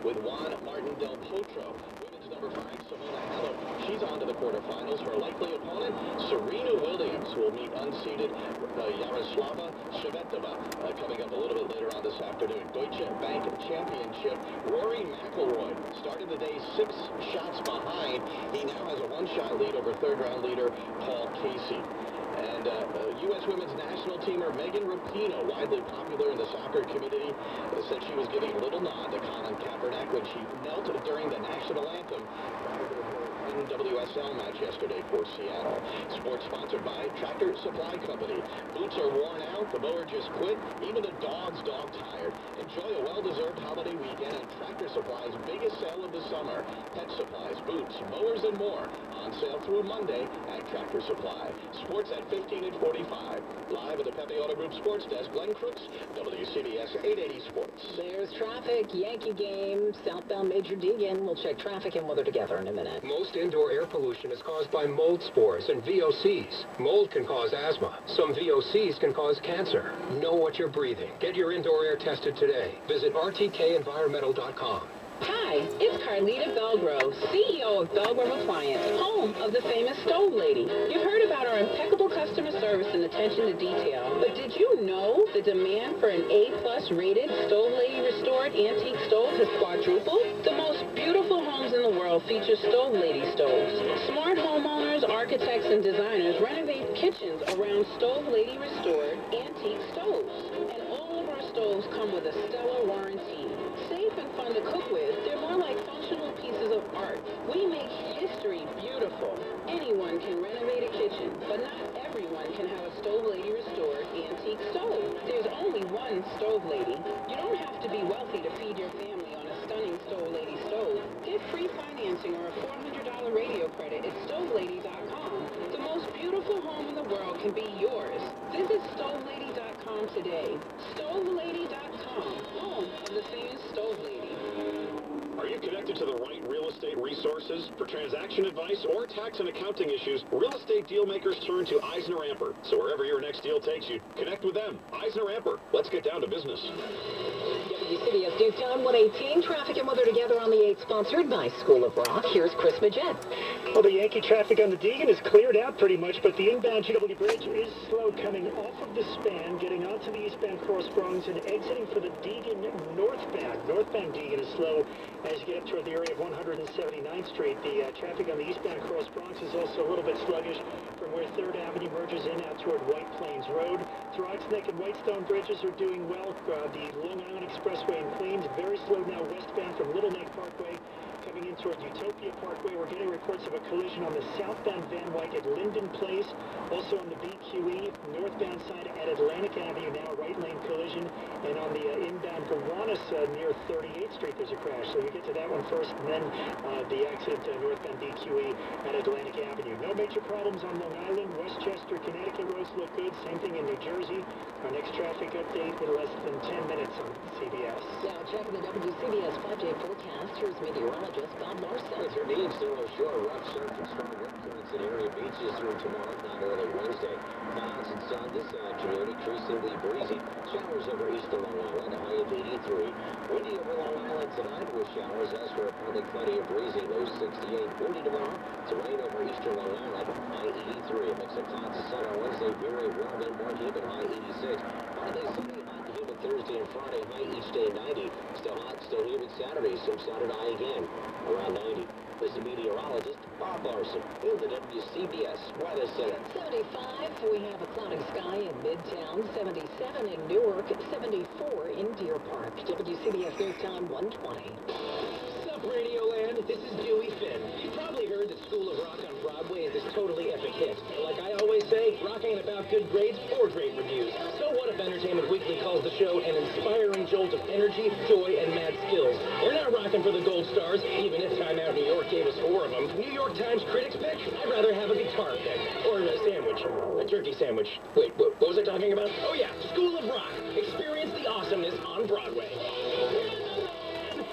with Juan Martin Del Potro. Women's number 5, Simona Halep. She's on to the quarterfinals. Her likely opponent, Serena Williams, will meet unseeded Yaroslava Shvedova coming up a little bit later on this afternoon. Deutsche Bank Championship. Rory McIlroy started the day 6 shots behind. He now has a 1-shot lead over third-round leader Paul Casey. And U.S. women's national teamer Megan Rapinoe, widely popular in the soccer community, said she was giving a little nod to Colin Kaepernick when she knelt during the national anthem NWSL match yesterday for Seattle. Sports sponsored by Tractor Supply Company. Boots are worn out, the mower just quit, even the dog's dog-tired. Enjoy a well-deserved holiday weekend on Tractor Supply's biggest sale of the summer. Pet supplies, boots, mowers, and more. On sale through Monday at Tractor Supply. Sports at 15 and 45. Live at the Pepe Auto Group Sports Desk, Glenn Crooks, WCBS 880 Sports. There's traffic. Yankee game, southbound Major Deegan. We'll check traffic and weather together in a minute. Most indoor air pollution is caused by mold spores and VOCs. Mold can cause asthma. Some VOCs can cause cancer. Know what you're breathing. Get your indoor air tested today. Visit rtkenvironmental.com. Hi, it's Carlita Belgrove, CEO of Belgrove Appliance, home of the famous Stove Lady. You've heard about our impeccable customer service and attention to detail, but did you know the demand for an A-plus rated Stove Lady restored antique stove has quadrupled? The most beautiful homes in the world feature Stove Lady stoves. Smart homeowners, architects, and designers renovate kitchens around Stove Lady restored antique stoves. And all of our stoves come with a stellar warranty. Safe and fun to cook with, they're more like functional pieces of art. We make history beautiful. Anyone can renovate a kitchen, but not everyone can have a Stove Lady restored antique stove. There's only one Stove Lady. You don't have to be wealthy to feed your family on a stunning Stove Lady stove. Get free financing or a $400 radio credit at stovelady.com. The most beautiful home in the world can be yours. Visit stovelady.com today. Stovelady.com, home of the famous Stove Lady. Are you connected to the right real estate resources? For transaction advice or tax and accounting issues, real estate deal makers turn to Eisner Amper. So wherever your next deal takes you, connect with them. Eisner Amper. Let's get down to business. WCBS News Time 118. Traffic and weather together on the 8, sponsored by School of Rock. Here's Chris Majette. Well, the Yankee traffic on the Deegan is cleared out pretty much, but the inbound GW Bridge is slow coming off of the span, getting onto the eastbound Cross Bronx and exiting for the Deegan northbound. Northbound Deegan is slow as you get up toward the area of 179th Street. The traffic on the eastbound Cross Bronx is also a little bit sluggish from where 3rd Avenue merges in out toward White Plains Road. Throgsneck and Whitestone bridges are doing well. The Long Island Expressway in Queens, very slow now westbound from Little Neck Parkway. Coming in toward Utopia Parkway, we're getting reports of a collision on the southbound Van Wyck at Linden Place. Also on the BQE, northbound side at Atlantic Avenue, now a right lane collision. And on the inbound Gowanus near 38th Street, there's a crash. So you get to that one first, and then the accident northbound BQE at Atlantic Avenue. No major problems on Long Island. Westchester, Connecticut roads look good. Same thing in New Jersey. Our next traffic update in less than 10 minutes on CBS. Now checking the WCBS 5-day forecast. Here's meteorologist Bob Larson. With your needs still ashore, rough surf and strong wind currents in area beaches through tomorrow, not early Wednesday. Clouds and sun this afternoon, increasingly breezy. Showers over eastern Long Island, a high of 83. Windy over Long Island tonight with showers. Elsewhere, partly cloudy or breezy, low 68. Windy tomorrow. To rain over eastern Long Island, high 83. A mix of clouds and sun on Wednesday, very warm and more humid, high 86. Friday, sunny, hot and humid Thursday and Friday, high each day 90. Still hot, still humid Saturday, so Saturday high again, around 90. This is meteorologist Bob Larson in the WCBS Weather Center. 75, we have a cloudy sky in Midtown. 77 in Newark. 74 in Deer Park. WCBS News Time 120. Sup, Radioland? This is Dewey Finn. You've probably heard that School of Rock on Broadway is this totally epic hit. Like I always say, rock ain't about good grades or great reviews. So what if Entertainment Weekly calls the show an inspiring jolt of energy, joy, and mad skills? We're not rocking for the gold stars, even if Time Out New York gave us 4 of them. New York Times critics pick? I'd rather have a guitar pick. Or a sandwich. A turkey sandwich. Wait, what was I talking about? Oh yeah, School of Rock. Experience the awesomeness on Broadway.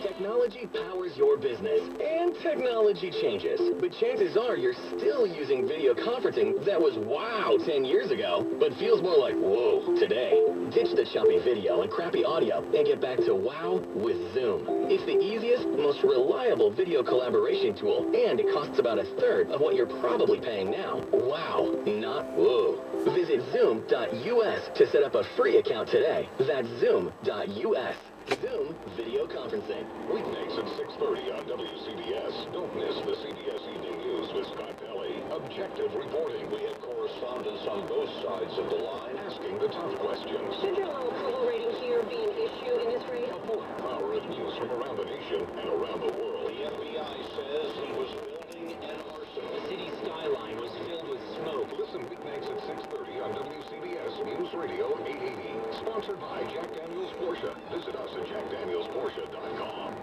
Technology. Technology powers your business, and technology changes. But chances are you're still using video conferencing that was wow 10 years ago, but feels more like whoa today. Ditch the choppy video and crappy audio and get back to wow with Zoom. It's the easiest, most reliable video collaboration tool, and it costs about a third of what you're probably paying now. Wow, not whoa. Visit zoom.us to set up a free account today. That's zoom.us. Zoom video conferencing. Weeknights at 6:30 on WCBS. Don't miss the CBS Evening News with Scott Pelley. Objective reporting. We have correspondents on both sides of the line asking the tough questions. Should your low approval rating here be an issue in this race? A full hour of news from around the nation and around the world. The FBI says he was building an arsenal. The city's skyline was filled with smoke. Listen weeknights at 6:30 on WCBS News Radio 880. Sponsored by Jack Daniels Porsche. Visit us at jackdanielsporsche.com.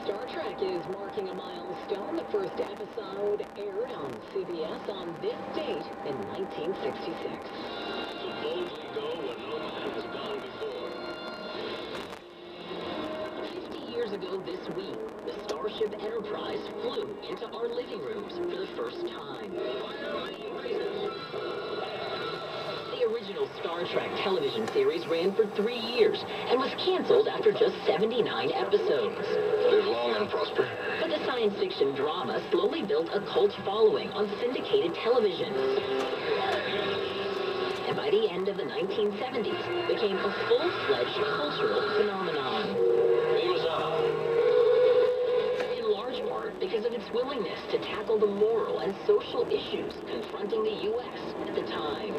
Star Trek is marking a milestone. The first episode aired on CBS on this date in 1966. To boldly go where no man has gone before. 50 years ago this week, the Starship Enterprise flew into our living rooms for the first time. The original Star Trek television series ran for 3 years and was canceled after just 79 episodes. Live long and prosper. But the science fiction drama slowly built a cult following on syndicated television. And by the end of the 1970s, became a full-fledged cultural phenomenon. In large part because of its willingness to tackle the moral and social issues confronting the U.S. at the time.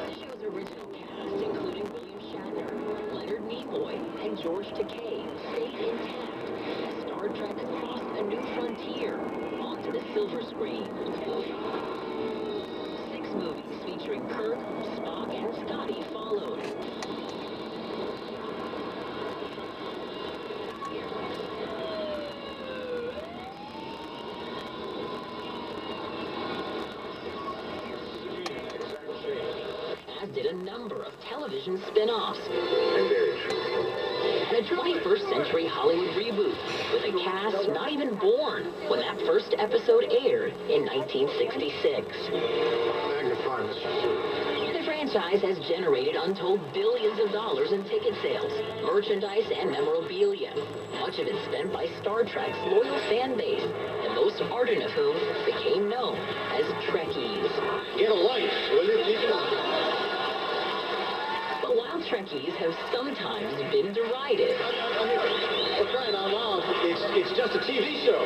The show's original cast, including William Shatner, Leonard Nimoy, and George Takei, stayed intact as Star Trek crossed a new frontier onto the silver screen. 6 movies featuring Kirk, Spock, and Scotty followed. As did a number of television spin-offs. And a 21st century Hollywood reboot with a cast not even born when that first episode aired in 1966. The franchise has generated untold billions of dollars in ticket sales, merchandise, and memorabilia, much of it spent by Star Trek's loyal fan base, the most ardent of whom became known as Trekkies. Get a life, will you, people? But while Trekkies have sometimes been derided, For crying out loud, it's just a TV show.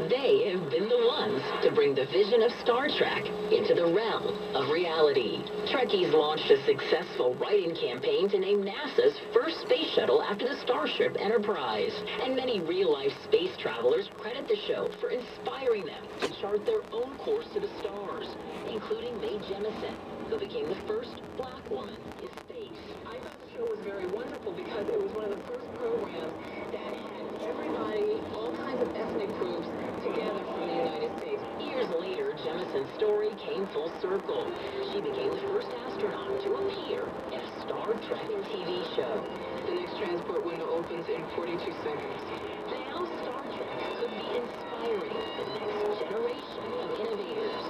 they have been the ones to bring the vision of Star Trek into the realm of reality. Trekkies launched a successful write-in campaign to name NASA's first space shuttle after the Starship Enterprise. And many real-life space travelers credit the show for inspiring them to chart their own course to the stars, including Mae Jemison, who became the first black woman in space. I thought the show was very wonderful because it was one of the first programs that had everybody, all kinds of ethnic groups, together from the United States. Years later, Jemison's story came full circle. She became the first astronaut to appear in a Star Trek TV show. The next transport window opens in 42 seconds. Now Star Trek could be inspiring the next generation of innovators.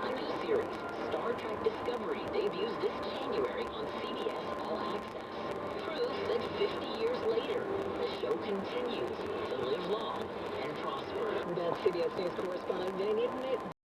A new series, Star Trek Discovery, debuts this January on CBS All Access. Proof that 50 years later, the show continues to live long and prosper. That's CBS News correspondent Vinny